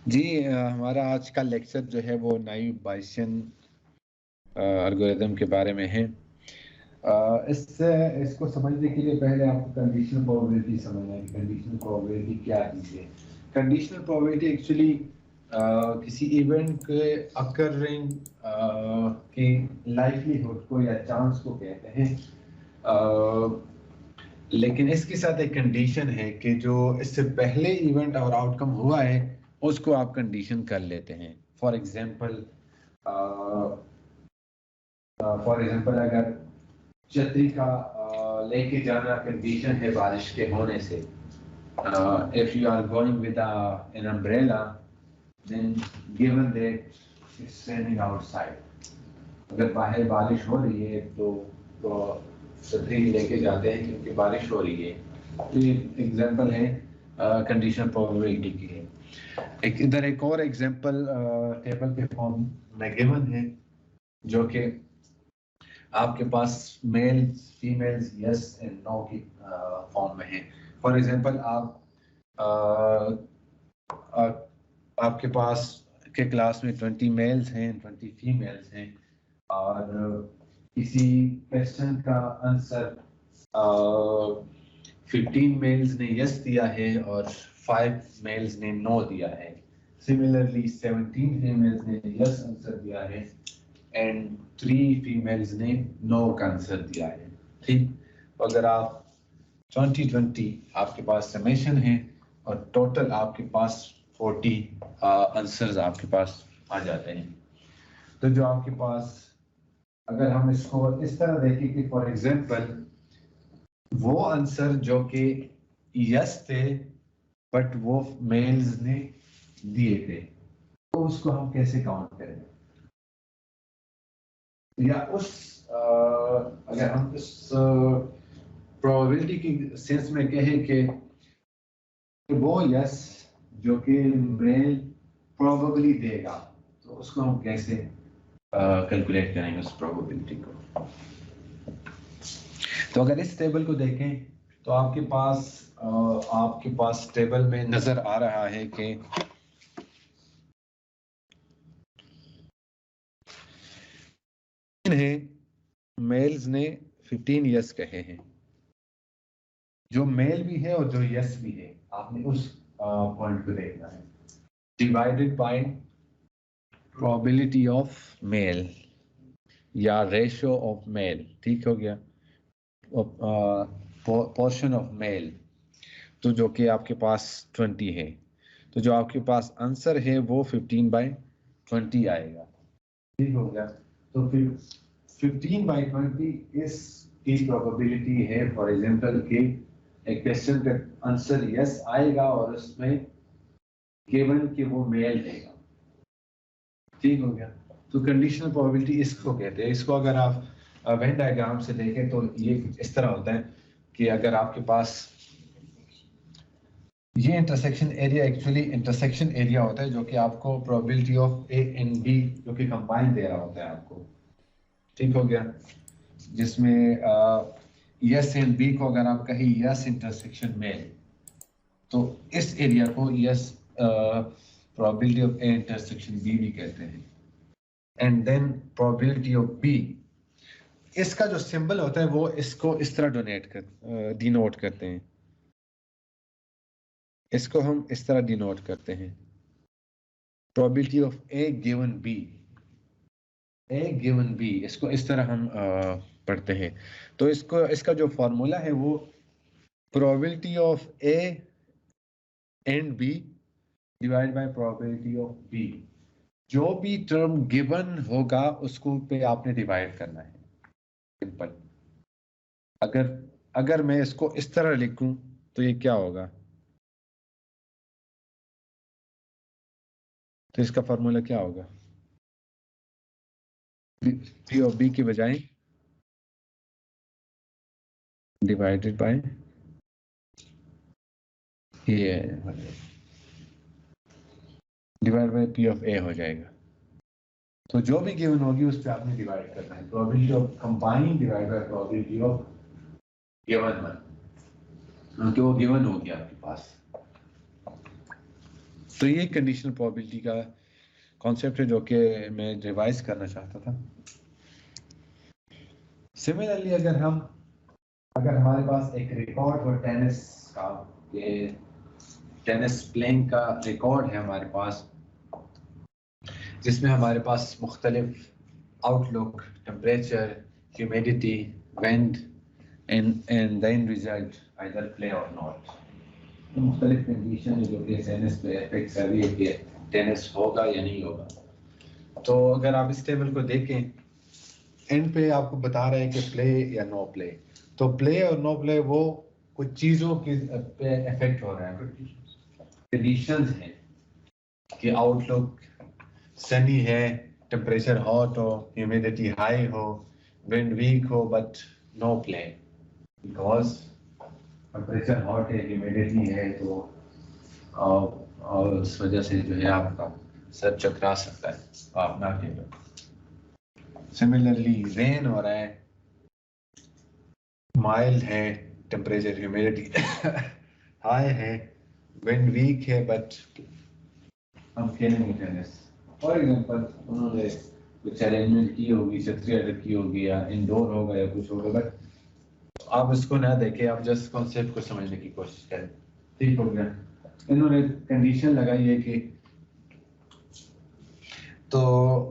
जी हमारा आज का लेक्चर जो है वो नाइव बायेसियन एल्गोरिथम के बारे में है। इसको समझने के लिए पहले आपको कंडीशनल प्रोबेबिलिटी समझना है कि कंडीशनल प्रोबेबिलिटी क्या चीज़ है। कंडीशनल प्रोबेबिलिटी एक्चुअली किसी इवेंट के अकरिंग के लाइवलीहुड को या चांस को कहते हैं। लेकिन इसके साथ एक कंडीशन है कि जो इससे पहले इवेंट और आउटकम हुआ है उसको आप कंडीशन कर लेते हैं। फॉर एग्जांपल अगर छतरी का लेके जाना कंडीशन है बारिश के होने से, if you are going with an umbrella then given that it's raining outside, अगर बाहर बारिश हो रही है तो छतरी लेके जाते हैं क्योंकि बारिश हो रही है। तो ये एग्जांपल है कंडीशन प्रोबेबिलिटी की है। इधर एक और एग्जांपल टेबल के फॉर्म में गिवन है जो कि आपके पास males females yes and no की फॉर्म में है। फॉर एग्जांपल आपके पास के क्लास में 20 मेल्स हैं 20 फीमेल्स हैं और किसी क्वेश्चन का आंसर 15 मेल्स ने यस दिया है और 5 मेल्स ने नो दिया है। सिमिलरली 17 फीमेल्स ने यस आंसर दिया है एंड 3 फीमेल्स ने नो का आंसर दिया है। ठीक, तो अगर आप 20 आपके पास समेशन है और टोटल आपके पास 40 आंसर्स आपके पास आ जाते हैं। तो जो आपके पास, अगर हम इसको इस तरह देखें कि फॉर एग्जांपल वो आंसर जो कि यस थे बट वो मेल्स ने दिए थे, तो उसको हम कैसे काउंट करेंगे? या अगर हम इस प्रोबेबिलिटी की सेंस में कहें कि वो यस जो कि मेल प्रोबेबली देगा, तो उसको हम कैसे कैलकुलेट करेंगे उस प्रोबेबिलिटी को? तो अगर इस टेबल को देखें तो आपके पास टेबल में नजर आ रहा है कि मेल्स ने 15 यस कहे हैं, जो मेल भी है और जो यस भी है, आपने उस पॉइंट को देखना है। Divided by probability of male या रेशियो ऑफ मेल, ठीक हो गया, पोर्शन ऑफ मेल, तो जो कि आपके पास 20 है, तो जो आपके पास आंसर है वो 15/20 आएगा। ठीक हो गया, तो फिर 15/20 इसकी प्रोबेबिलिटी है फॉर एग्जांपल कि एक क्वेश्चन का आंसर यस आएगा और उसमें केवल कि वो मेल देगा। ठीक हो गया, तो कंडीशनल प्रोबेबिलिटी इसको कहते हैं। इसको अगर आप वेन डायग्राम से देखें तो ये इस तरह होता है कि अगर आपके पास ये intersection area, actually intersection area होता है जो कि आपको probability of A and B जो कि कंबाइन दे रहा होता है आपको। ठीक हो गया, जिसमें यस एंड बी को अगर आप कहें यस इंटरसेक्शन मेल, तो इस एरिया को as probability of A intersection B भी कहते हैं। And then probability of B, इसका जो सिंबल होता है वो इसको इस तरह डिनोट करते हैं। इसको हम इस तरह डिनोट करते हैं, probability of A given B, A given B, इसको इस तरह हम पढ़ते हैं। तो इसका जो फॉर्मूला है वो probability of A and B divide by probability of B. जो भी टर्म गिवन होगा उसको पे आपने डिवाइड करना है, सिंपल। अगर मैं इसको इस तरह लिखूं तो ये क्या होगा? तो इसका फॉर्मूला क्या होगा? पी ऑफ बी की बजाय डिवाइडेड बाय ये डिवाइड बाय पी ऑफ ए हो जाएगा। तो जो भी गिवन होगी उस पर आपने डिवाइड करना है, probability of combine divide by probability of given one, क्योंकि वो गिवन हो गया आपके पास। तो ये कंडीशनल प्रोबेबिलिटी का कॉन्सेप्ट है जो कि मैं रिवाइज करना चाहता था। सिमिलरली अगर हमारे पास एक रिकॉर्ड हो टेनिस का, ये टेनिस प्लेइंग का रिकॉर्ड है हमारे पास, जिसमें हमारे पास मुख्तलिफ outlook, temperature, humidity, wind and the end result either play और नॉट, मुख्तलिफ कंडीशन है जो कि टेनिस पे अफेक्ट कर रही है कि टेनिस होगा या नहीं होगा। तो अगर आप इस टेबल को देखें, एंड पे आपको बता रहा है कि प्ले या नो प्ले। तो प्ले और नो प्ले वो कुछ चीज़ों के पे इफेक्ट हो रहा है, कंडीशंस हैं कि आउटलुक सनी है, टेम्परेचर हॉट हो, ह्यूमिडिटी हाई हो, विंड वीक हो, but no play because temperature hot है, ह्यूमिडिटी है, तो और उस वजह से जो है आपका सर चकरा सकता है, आप ना खेलो। सिमिलरली रेन हो रहा है, माइल्ड है, टेम्परेचर ह्यूमिडिटी हाई है, विंड वीक है, बट हम खेलेंगे टेनिस। फॉर एग्जांपल उन्होंने कुछ अरेंजमेंट की होगी, छतरी रखी होगी या इंडोर होगा या कुछ होगा, बट आप इसको ना देखें, आप जस्ट कॉन्सेप्ट को समझने की कोशिश करें। ठीक हो गया। इन्होंने कंडीशन लगाई है कि तो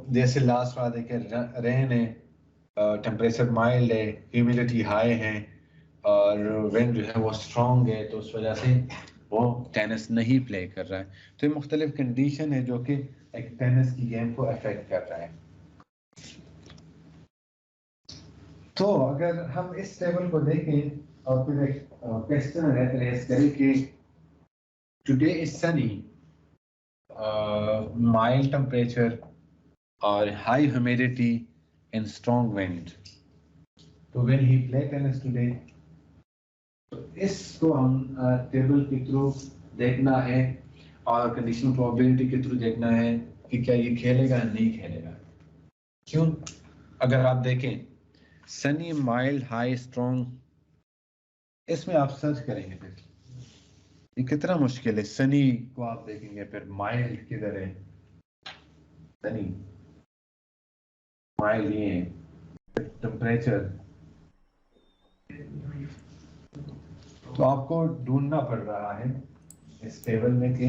जैसे लास्ट वाला देखें, रेन है, टेम्परेचर माइल्ड है, ह्यूमिडिटी हाई है और विंड जो है वो स्ट्रॉन्ग है, तो उस वजह से वो टेनिस नहीं प्ले कर रहा है। तो ये मुख्तलिफ कंडीशन है जो कि एक टेनिस की गेम को अफेक्ट कर रहा है। तो अगर हम इस टेबल को देखें और फिर एक क्वेश्चन रेज करें कि today is sunny, mild temperature और high humidity and strong wind, तो will he play tennis today? तो इसको हम टेबल के थ्रू देखना है और कंडीशनल प्रोबेबिलिटी के थ्रू देखना है कि क्या ये खेलेगा या नहीं खेलेगा। क्यों? अगर आप देखें सनी, माइल्ड, हाई, स्ट्रॉन्ग, इसमें आप सर्च करेंगे फिर ये कितना मुश्किल है। सनी को आप देखेंगे, फिर माइल्ड किधर है, सनी माइल्ड ये है, टेम्परेचर, तो आपको ढूंढना पड़ रहा है इस टेबल में कि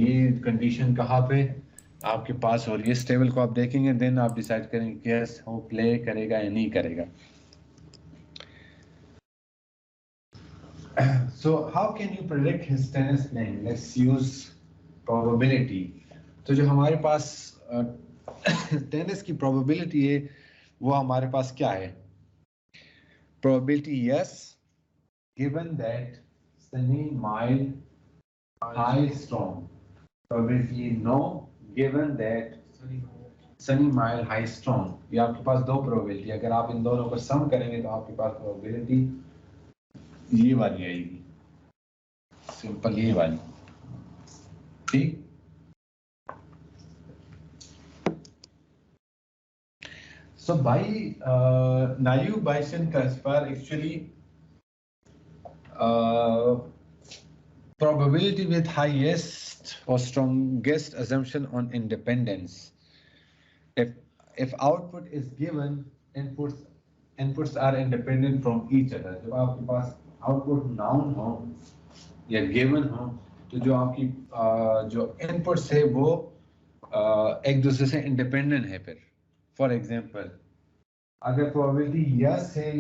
ये कंडीशन कहाँ पे आपके पास हो रही है। इस टेबल को आप देखेंगे, देन आप डिसाइड करेंगे कि यस वो प्ले करेगा या नहीं करेगा। So how can you predict his tennis playing? Let's use probability. तो जो हमारे पास टेनिस की probability है वो हमारे पास क्या है? Probability yes, given that sunny, mild, high, strong. Probability no, given that sunny, mild, high, strong. ये आपके पास दो probability, अगर आप इन दोनों को सम करेंगे तो आपके पास probability ये वाली आएगी, सिंपल ये वाली। ठीक, so by naive Bayesian classifier actually probability with highest or strongest assumption on independence. If output is given, inputs are independent from each other. जब आपके पास output noun हो या given हो, तो जो आपकी जो inputs है वो एक दूसरे से independent है। फिर फॉर एग्जाम्पल अगर प्रोबेबिलिटी यस है,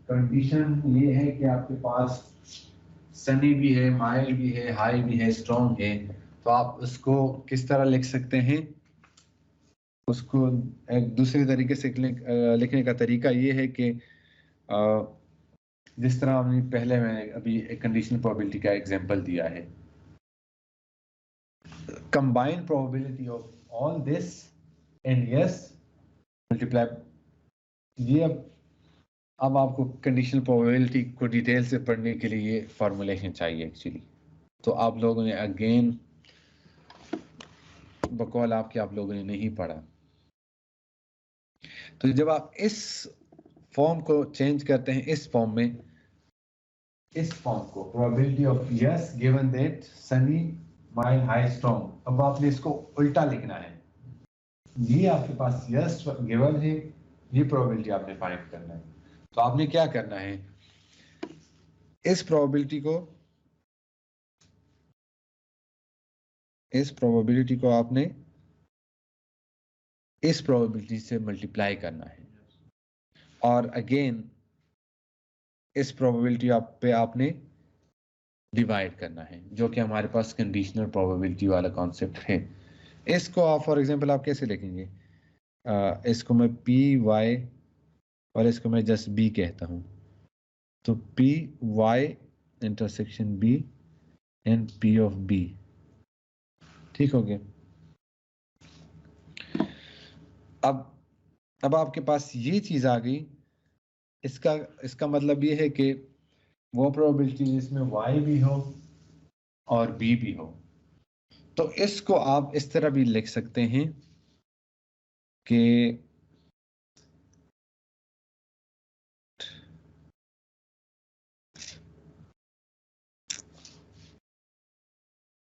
कंडीशन ये है कि आपके पास सनी भी है, माइल्ड भी है, हाई भी है, स्ट्रॉन्ग है, तो आप उसको किस तरह लिख सकते हैं? उसको एक दूसरे तरीके से लिखने का तरीका ये है कि जिस तरह हमने पहले मैंने अभी एक कंडीशनल प्रोबेबिलिटी का एग्जांपल दिया है, combine probability of all this and yes multiply. ये अब आपको कंडीशनल प्रोबेबिलिटी को डिटेल से पढ़ने के लिए ये फॉर्मूलेशन चाहिए एक्चुअली। तो आप लोगों ने अगेन बकौल आपके आप लोगों ने नहीं पढ़ा। तो जब आप इस फॉर्म को चेंज करते हैं, इस फॉर्म में, इस फॉर्म को probability of yes given that Sunny, mild high strong. अब आपने इसको उल्टा लिखना है, ये आपके पास यस गिवन है, ये प्रोबेबिलिटी आपने फाइंड करना है। तो आपने क्या करना है, इस प्रोबेबिलिटी को आपने इस प्रोबेबिलिटी से मल्टीप्लाई करना है, और अगेन इस प्रोबेबिलिटी पे आपने डिवाइड करना है, जो कि हमारे पास कंडीशनल प्रोबेबिलिटी वाला कॉन्सेप्ट है। इसको आप फॉर एग्जांपल आप कैसे लिखेंगे, इसको मैं पी वाई और इसको मैं जस्ट बी कहता हूं, तो P Y intersection B and P of B, ठीक हो गया। अब आपके पास ये चीज आ गई, इसका मतलब ये है कि वो प्रोबेबिलिटी जिसमें y भी हो और b भी हो, तो इसको आप इस तरह भी लिख सकते हैं कि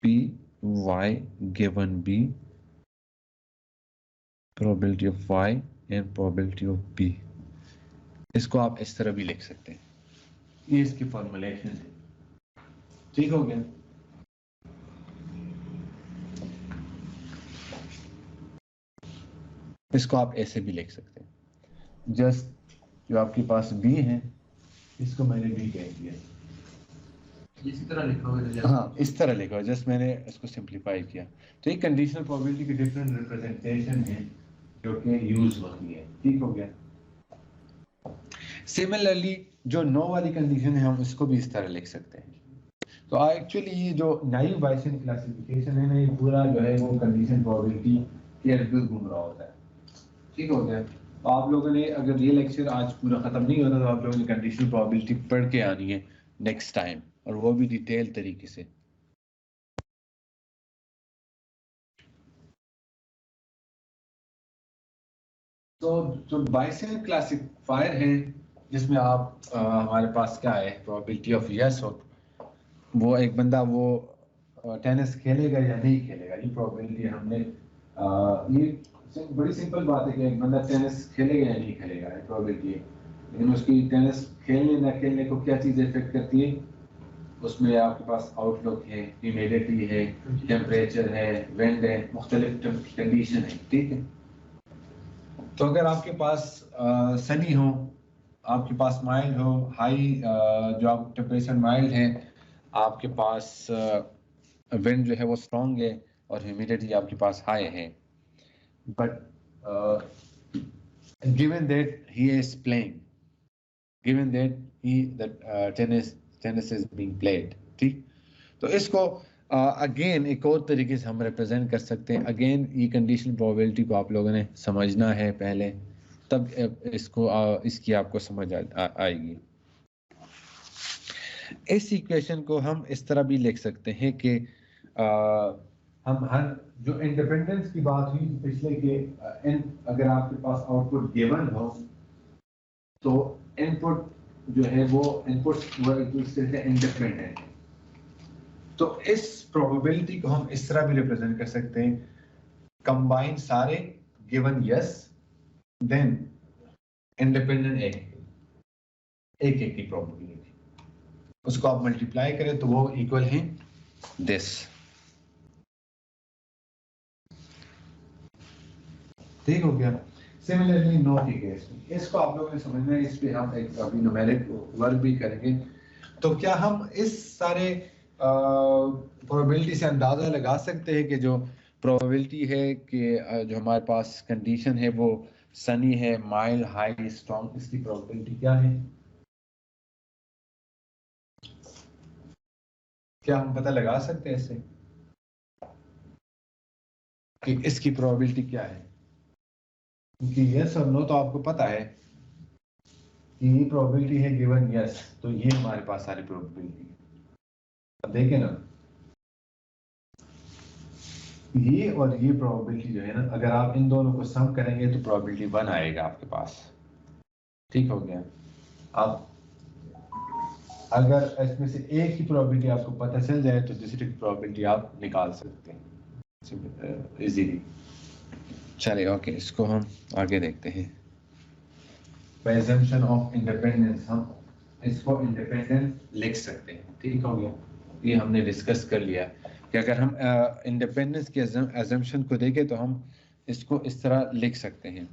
p y given b, probability of y and probability of b, इसको आप इस तरह भी लिख सकते हैं। ये इसकी फॉर्मुलेशन है, ठीक हो गया। इसको आप ऐसे भी लिख सकते हैं, जस्ट जो आपके पास b है इसको मैंने b कह दिया, इसी तरह लिखा हुआ, हाँ इस तरह लिखा हुआ, जस्ट मैंने इसको सिंप्लीफाई किया। तो ये कंडीशनल प्रोबेबिलिटी की डिफरेंट रिप्रेजेंटेशन है जो कि यूज होती है, ठीक हो गया। सिमिलरली जो नो वाली कंडीशन है हम इसको भी इस तरह लिख सकते हैं। तो एक्चुअली ये जो नाइव बायसेंट क्लासिफिकेशन है ना, ये पूरा जो है वो कंडीशन प्रोबेबिलिटी के इर्द-गिर्द घूम रहा होता है, ठीक हो गया। तो आप लोगों ने अगर ये लेक्चर आज पूरा खत्म नहीं होता तो आप लोगों ने कंडीशनल प्रोबेबिलिटी पढ़ के आनी है नेक्स्ट टाइम, और वो भी डिटेल तरीके से। तो जो बायसेंट क्लासिफायर है जिसमें आप हमारे पास क्या है, प्रोबेबिलिटी ऑफ यस हो, वो एक बंदा वो टेनिस खेलेगा या नहीं खेलेगा, ये प्रोबेबिलिटी हमने ये बड़ी सिंपल बात है कि एक बंदा टेनिस खेलेगा या नहीं खेलेगा, ये प्रोबेबिलिटी है। लेकिन उसकी टेनिस खेलने ना खेलने को क्या चीज़ इफेक्ट करती है, उसमें आपके पास आउटलुक है, ह्यूमिडिटी है, टेम्परेचर है, विंड है, मुख्तलिफ कंडीशन है, ठीक है। तो अगर आपके पास सनी हो, आपके पास माइल्ड हो, हाई जो आप टेम्परेचर माइल्ड है, आपके पास विंड जो है वो स्ट्रॉन्ग है और ह्यूमिडिटी आपके पास हाई है, but given that he is playing, given that he that tennis is being played, ठीक। तो इसको अगेन एक और तरीके से हम रिप्रेजेंट कर सकते हैं। अगेन ये कंडीशनल प्रोबेबिलिटी को आप लोगों ने समझना है पहले, तब इसको इसकी आपको समझ आएगी। इस इक्वेशन को हम इस तरह भी लिख सकते हैं कि हम हर जो इंडिपेंडेंस की बात हुई पिछले के अगर आपके पास आउटपुट गिवन हो तो इनपुट जो है वो इनपुट वो एक दूसरे से इंडिपेंडेंट है। तो इस प्रोबेबिलिटी को हम इस तरह भी रिप्रेजेंट कर सकते हैं, कंबाइन सारे गिवन यस देन इंडिपेंडेंट एक की प्रोबेबिलिटी, उसको आप मल्टीप्लाई करें तो वो इक्वल है दिस, ठीक हो गया। सिमिलरली नो के केस में इसको आप लोगों ने समझना है, इस पे हम एक अभी न्यूमेरिक वर्क भी करेंगे। तो क्या हम इस सारे प्रोबेबिलिटी से अंदाजा लगा सकते हैं कि जो प्रोबेबिलिटी है कि जो हमारे पास कंडीशन है वो सनी है, माइल्ड, हाई, स्ट्रॉन्ग, इसकी प्रोबेबिलिटी क्या है? क्या हम पता लगा सकते हैं इससे कि इसकी प्रोबेबिलिटी क्या है? क्योंकि यस और नो तो आपको पता है कि ये प्रोबेबिलिटी है गिवन यस, तो ये हमारे पास सारी प्रोबेबिलिटी है। अब देखें ना, ये और ये प्रोबेबिलिटी जो है ना, अगर आप इन दोनों को सम करेंगे तो प्रोबेबिलिटी 1 आएगा आपके पास, ठीक हो गया। अब अगर इसमें से एक की प्रोबेबिलिटी आपको पता चल जाए तो दूसरी की प्रोबेबिलिटी आप निकाल सकते हैं इजीली। चलिए ओके, इसको हम आगे देखते हैं। बाय अजम्पशन ऑफ इंडिपेंडेंस हम इसको इंडिपेंडेंट लिख सकते हैं, ठीक हो गया। ये हमने डिस्कस कर लिया कि अगर हम इंडिपेंडेंस के अजम्पशन को देखें तो हम इसको इस तरह लिख सकते हैं।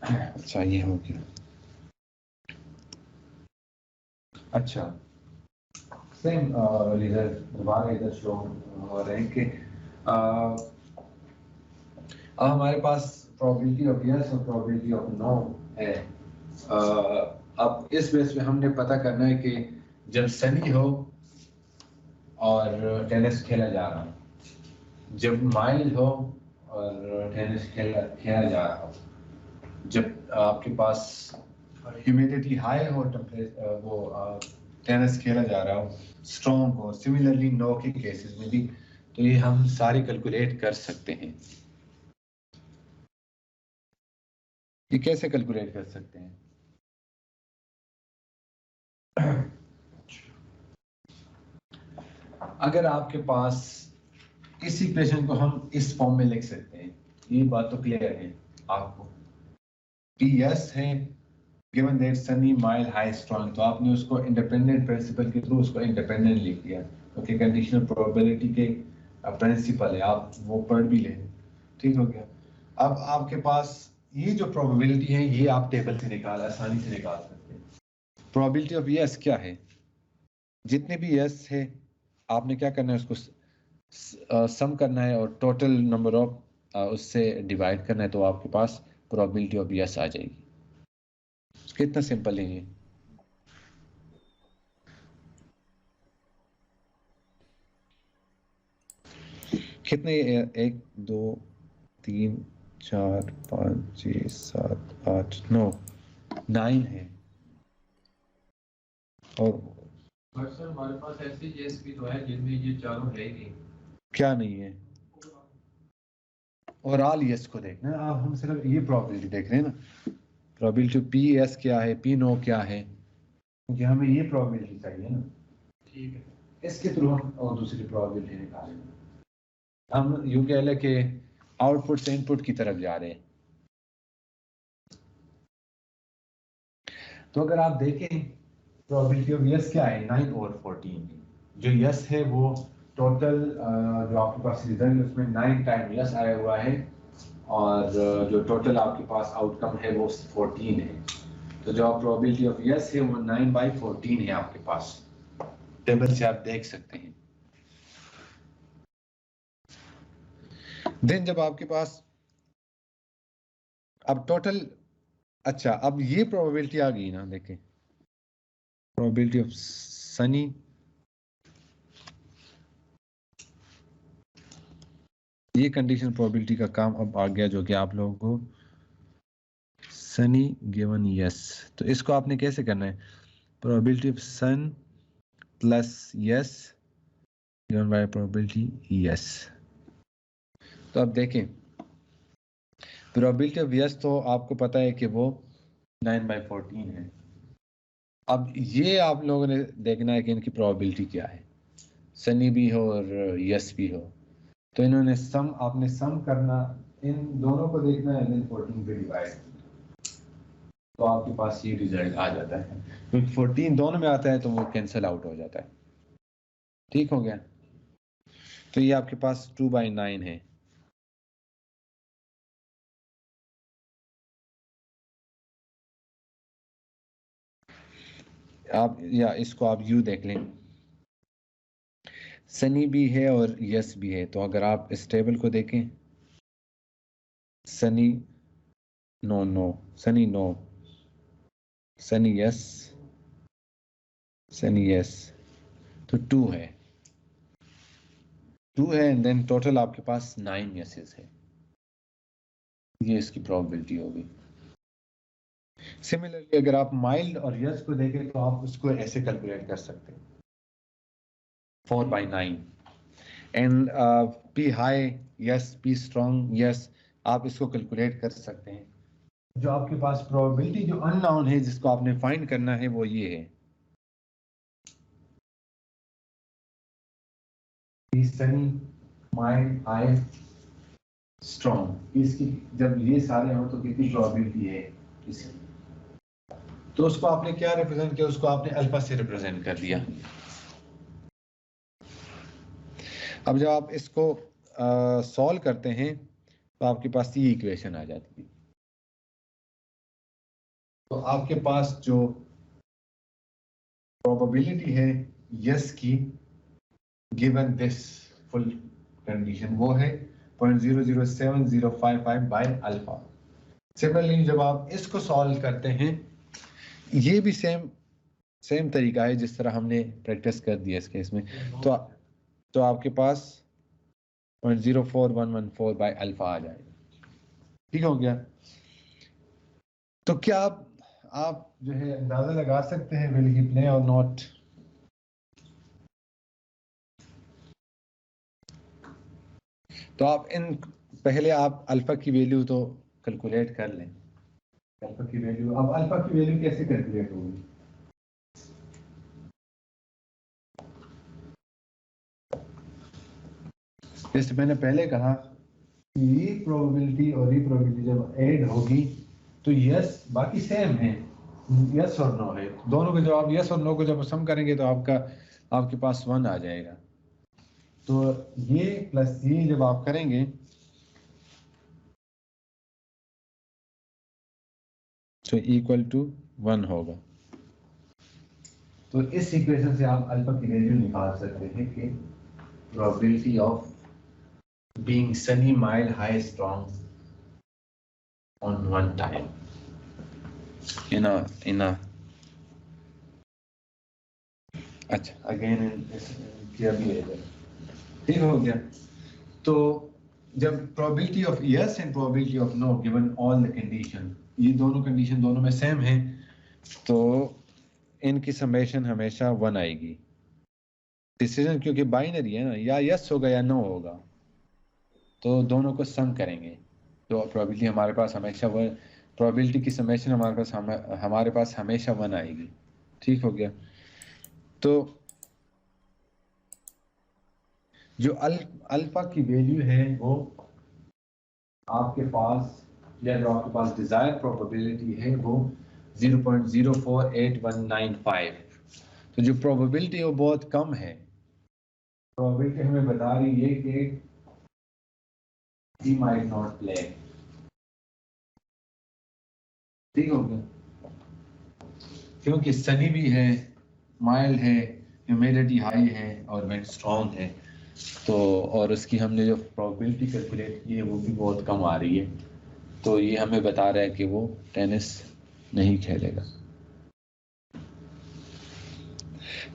अच्छा ये हो गया। अच्छा सेम रिजल्ट दोबारा इधर शो हो रहे हैं कि अब हमारे पास प्रोबेबिलिटी ऑफ यस और प्रोबेबिलिटी ऑफ नो है। अब इस बेस पे हमने पता करना है कि जब सनी हो और टेनिस खेला जा रहा हो, जब माइल्ड हो और टेनिस खेला जा रहा हो, जब आपके पास ह्यूमिडिटी हाई हो, वो टेनिस खेला जा रहा हो, स्ट्रॉन्ग हो, सिमिलरली नो के केसेस में भी, तो ये हम सारे कैलकुलेट कर सकते हैं। ये कैसे कैलकुलेट कर सकते हैं? अगर आपके पास इस इक्वेशन को हम इस फॉर्म में लिख सकते हैं, ये बात तो क्लियर है आपको। पी एस है given that Sunny mild high strong, तो आपने उसको इंडिपेंडेंट प्रिंसिपल के थ्रू उसको इंडिपेंडेंट लिख दिया। ओके, कंडीशनल प्रोबेबिलिटी के प्रिंसिपल है, आप वो पढ़ भी लें, ठीक हो गया। अब आपके पास ये जो प्रोबेबिलिटी है ये आप टेबल से आसानी से निकाल सकते हैं। प्रोबेबिलिटी ऑफ यस क्या है? जितने भी यस है आपने क्या करना है, उसको सम करना है और टोटल नंबर ऑफ उससे डिवाइड करना है, तो आपके पास प्रोबेबिलिटी ऑफ यस आ जाएगी। कितना सिंपल है ये। कितने 1 2 3 4 5 6 7 8 9 9 है। और बट सर हमारे पास ऐसी केस भी तो है जिनमें ये चारों है ही नहीं। क्या नहीं है? और ऑल यस को देखना है आप, हम सिर्फ ये प्रोबेबिलिटी देख रहे हैं ना। प्रोबेबिलिटी पी एस क्या है, पी नो क्या है, क्योंकि हमें ये प्रोबेबिलिटी चाहिए ना। ठीक है, इसके थ्रू हम और दूसरी प्रोबेबिलिटी निकालेंगे। हम यूं कह लें कि आउटपुट से इनपुट की तरफ जा रहे हैं। तो अगर आप देखें प्रोबेबिलिटी ऑफ यस क्या है, 9 ओवर 14। जो यस है वो टोटल जो आपके पास रिजल्ट उसमें 9 टाइम यस आया हुआ है, और जो टोटल आपके पास आउटकम है वो 14 है। तो जो प्रोबेबिलिटी ऑफ यस है वो 9/14 है आपके पास, टेबल से आप देख सकते हैं। देन जब आपके पास अब टोटल, अच्छा अब ये प्रोबेबिलिटी आ गई ना, देखें प्रोबेबिलिटी ऑफ सनी ये कंडीशन प्रोबेबिलिटी का काम अब आ गया, जो कि आप लोगों को सनी गिवन यस, तो इसको आपने कैसे करना है, probability of sun plus yes given by probability yes. तो अब देखें प्रोबेबिलिटी ऑफ यस तो आपको पता है कि वो 9/14 है। अब ये आप लोगों ने देखना है कि इनकी प्रोबेबिलिटी क्या है, सनी भी हो और यस भी हो। तो इन्होंने आपने सम करना, इन दोनों को देखना है, देन 14 पे डिवाइड, तो आपके पास ये रिजल्ट आ जाता है। क्योंकि 14 दोनों में आता है तो वो कैंसिल आउट हो जाता है, ठीक हो गया। तो ये आपके पास 2/9 है। आप या इसको आप यू देख लें, सनी भी है और यस भी है। तो अगर आप इस टेबल को देखें, sunny no no, sunny no, sunny yes, sunny yes, तो 2 है, 2 है, एंड देन टोटल आपके पास 9 यसेस है। ये इसकी प्रोबेबिलिटी होगी। सिमिलरली अगर आप माइल्ड और यस को देखें तो आप उसको ऐसे कैलकुलेट कर सकते हैं, 4/9, and P high yes, P strong yes, आप इसको कैलकुलेट कर सकते हैं जो आपके पास प्रोबेबिलिटी जो अननोन है जिसको आपने फाइंड करना है वो ये है सनी माइल्ड हाई स्ट्रॉन्ग। इसकी जब ये सारे हों तो कितनी प्रोबेबिलिटी है इसकी, तो उसको आपने क्या रिप्रेजेंट किया, उसको आपने अल्फा से रिप्रेजेंट कर दिया। अब जब आप इसको सॉल्व करते हैं तो आपके पास ये इक्वेशन आ जाती है। तो आपके पास जो प्रोबेबिलिटी है यस की गिवन दिस फुल कंडीशन वो है 0.007055 बाय अल्फा। सिमिलरली जब आप इसको सॉल्व करते हैं ये भी सेम तरीका है जिस तरह हमने प्रैक्टिस कर दिया इस केस में। तो आपके पास 0.04114 बाय अल्फा आ जाएगा। ठीक हो गया। तो क्या आप जो है अंदाजा लगा सकते हैं विल ही प्ले और नॉट? तो आप पहले आप अल्फा की वैल्यू तो कैलकुलेट कर लें। अल्फा की वैल्यू, अब अल्फा की वैल्यू कैसे कैलकुलेट होगी? जैसे मैंने पहले कहा कि ये प्रोबेबिलिटी और ये प्रोबेबिलिटी जब ऐड होगी तो यस बाकी सेम है, यस और नो है, दोनों के जवाब यस और नो को जब सम करेंगे तो आपके पास 1 आ जाएगा। तो ये प्लस ये जब आप करेंगे तो इक्वल टू 1 होगा। तो इस इक्वेशन से आप अल्फा की वैल्यू निकाल सकते हैं कि probability of being sunny mild high strong on one time in a अच्छा अगेन किया भी है। ठीक हो गया। तो जब probability of yes and probability of no given all the condition, ये दोनों कंडीशन दोनों में सेम है तो इनकी समेशन हमेशा 1 आएगी। डिसीजन क्योंकि बाइनरी है ना, या यस होगा या नो होगा, तो दोनों को सम करेंगे तो प्रोबेबिलिटी हमारे पास हमेशा प्रोबेबिलिटी की समेशन हमारे पास हमेशा 1 आएगी। ठीक हो गया। तो जो अल्फा की वैल्यू है वो आपके पास, या जो आपके पास डिजायर प्रोबेबिलिटी है वो 0.048195। तो जो प्रोबेबिलिटी है वो बहुत कम है। प्रोबेबिलिटी हमें बता रही है कि he might not play। ठीक हो गया। क्योंकि सनी भी है, माइल्ड है, ह्यूमिडिटी हाई है और विंड स्ट्रॉन्ग है, तो और उसकी हमने जो प्रोबेबिलिटी कैलकुलेट की है वो भी बहुत कम आ रही है, तो ये हमें बता रहा है कि वो टेनिस नहीं खेलेगा।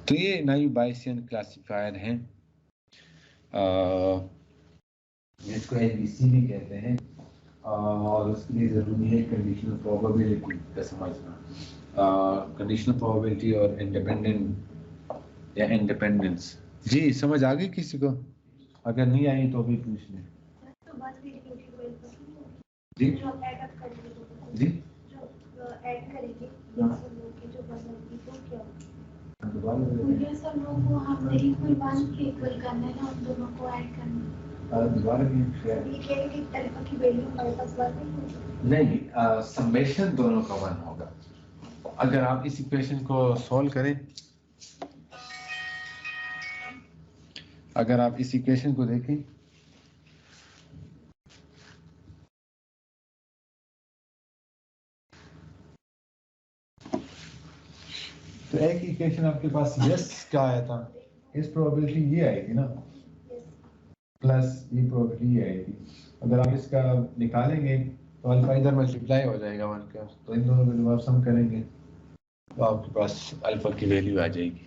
तो ये नई बायसियन क्लासिफायर हैं जिसको ABC भी कहते हैं, और उसके लिए ज़रूरी है कंडीशनल प्रोबेबिलिटी का समझना। कंडीशनल प्रोबेबिलिटी और इंडिपेंडेंट या इंडिपेंडेंस। जी समझ आ गई किसी को? अगर नहीं आई तो भी पूछ लें। जी जी नहीं, समेशन दोनों का 1 होगा। अगर आप इस इक्वेशन को सॉल्व करें, अगर आप इस इक्वेशन को देखें तो एक इक्वेशन आपके पास यस क्या आया था, इस प्रोबेबिलिटी ये आई थी ना, प्लस ये प्रोबेबिलिटी ये आई थी। अगर आप इसका निकालेंगे तो अल्फा इधर मल्टीप्लाई हो जाएगा 1 का, तो इन दोनों को जब आप सम करेंगे तो आपके पास अल्फा की वैल्यू आ जाएगी।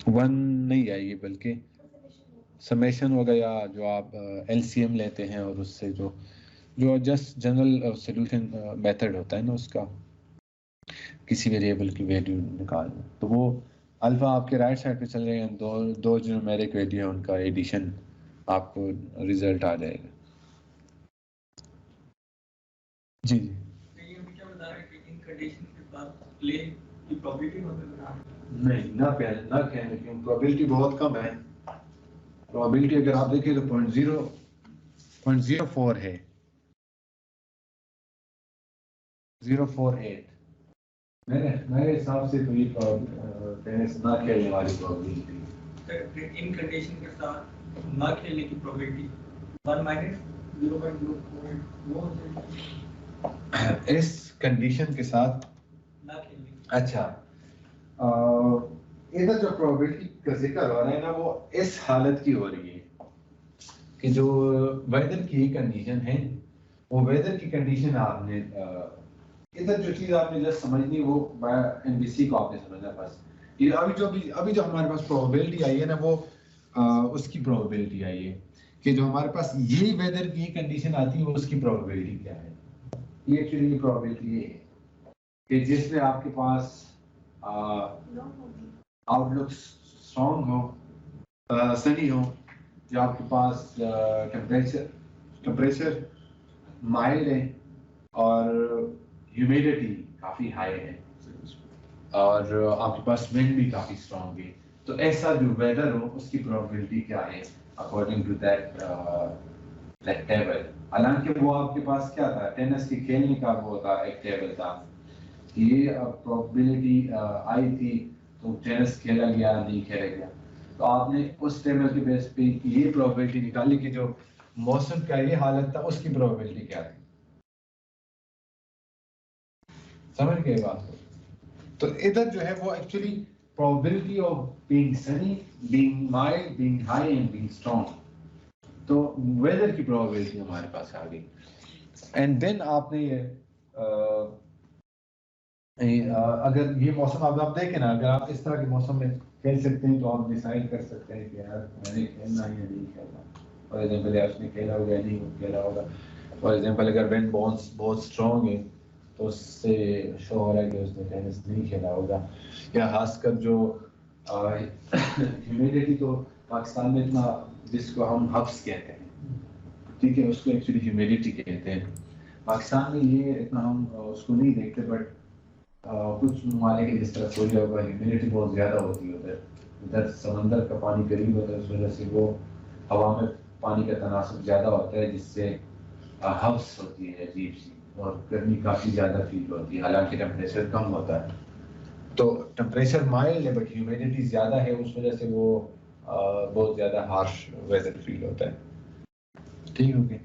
1 नहीं आएगी बल्कि समेशन होगा, या जो आप LCM लेते हैं और उससे जो जस्ट जनरल सॉल्यूशन मेथड होता है ना उसका, किसी वेरिएबल की वैल्यू निकालना, तो वो अल्फा आपके राइट साइड पे चल रहे हैं, दो जो न्यूमेरिक वैल्यू है उनका एडिशन आपको रिजल्ट आ जाएगा। जी ये अभी क्या बता रहा है कि इन कंडीशन के बाद प्ले की प्रोबेबिलिटी होता है? नहीं, ना कहें, लेकिन प्रोबेबिलिटी बहुत कम है। प्रोबेबिलिटी अगर आप देखें तो 0.04 है, 048। मेरे हिसाब से तो ये टेनिस ना खेलने वाली प्रोबेबिलिटी। इन कंडीशन के साथ ना खेलने की प्रोबेबिलिटी 1 माइनस 0.04 इस कंडीशन के साथ ना खेलने की। अच्छा, इधर जो प्रोबेबिलिटी का जिक्र हो रहा है ना, वो इस हालत की हो रही है कि जो वेदर की कंडीशन है, वो वेदर की कंडीशन आपने इधर जो चीज आपने जस्ट समझनी, वो एनबीसी को आपने समझना। बस ये अभी जो हमारे पास प्रोबेबिलिटी आई है ना, वो उसकी प्रोबेबिलिटी आई है कि जो हमारे पास ये वेदर की कंडीशन आती है, वो उसकी प्रोबेबिलिटी क्या है। ये एक्चुअली प्रोबेबिलिटी ये है कि जिसमें आपके पास आउटलुक स्ट्रॉन्ग हो, सनी हो, जो आपके पास टेम्परेचर माइल्ड है और ह्यूमिडिटी काफ़ी हाई है और आपके पास विंड भी काफ़ी स्ट्रॉन्ग है, तो ऐसा जो वेदर हो उसकी प्रोबेबिलिटी क्या है अकॉर्डिंग टू दैट टेबल। हालांकि वो आपके पास क्या था, टेनिस के खेलने का वो था, एक टेबल था, ये प्रोबेबिलिटी आई थी, तो टेनिस खेला गया नहीं खेला गया, तो आपने उस टेबल के बेस पे ये प्रोबेबिलिटी निकाली कि जो मौसम का ये हालत था उसकी प्रोबेबिलिटी क्या थी। समझ गए बात को? तो इधर जो है वो actually probability of being Sunny, being mild, being high and being strong, तो वेदर की प्रोबेबिलिटी हमारे पास आ गई। एंड देन आपने ये अगर ये मौसम आप देखें ना, अगर आप इस तरह के मौसम में खेल सकते हैं, तो आप डिसाइड कर सकते हैं कि यार मैंने खेलना है या नहीं खेलना। फॉर एग्जाम्पल यार उसने खेला होगा या नहीं खेला होगा। फॉर एग्जाम्पल अगर विंड बहुत स्ट्रॉन्ग है, तो उससे शो हो रहा है कि उसने टेनिस नहीं खेला होगा। या खासकर जो ह्यूमिडिटी, तो पाकिस्तान में इतना, जिसको हम हब्स कहते हैं, ठीक है, उसको एक्चुअली ह्यूमिडिटी कहते हैं। पाकिस्तान में ये इतना हम उसको नहीं देखते, बट कुछ ममालिक के जिस तरह सऊदी होगा, ह्यूमिडिटी बहुत ज़्यादा होती है उधर। उधर समंदर का पानी करीब होता है, उस वजह से वो हवा में पानी का तनासुब ज़्यादा होता है, जिससे हव्स होती है अजीब सी, और गर्मी काफ़ी ज़्यादा फील होती है, हालांकि टेम्परेचर कम होता है। तो टेम्परेचर माइल्ड है बट ह्यूमिडिटी ज़्यादा है, उस वजह से वो बहुत ज़्यादा हार्श वेदर फील होता है। ठीक हो गया?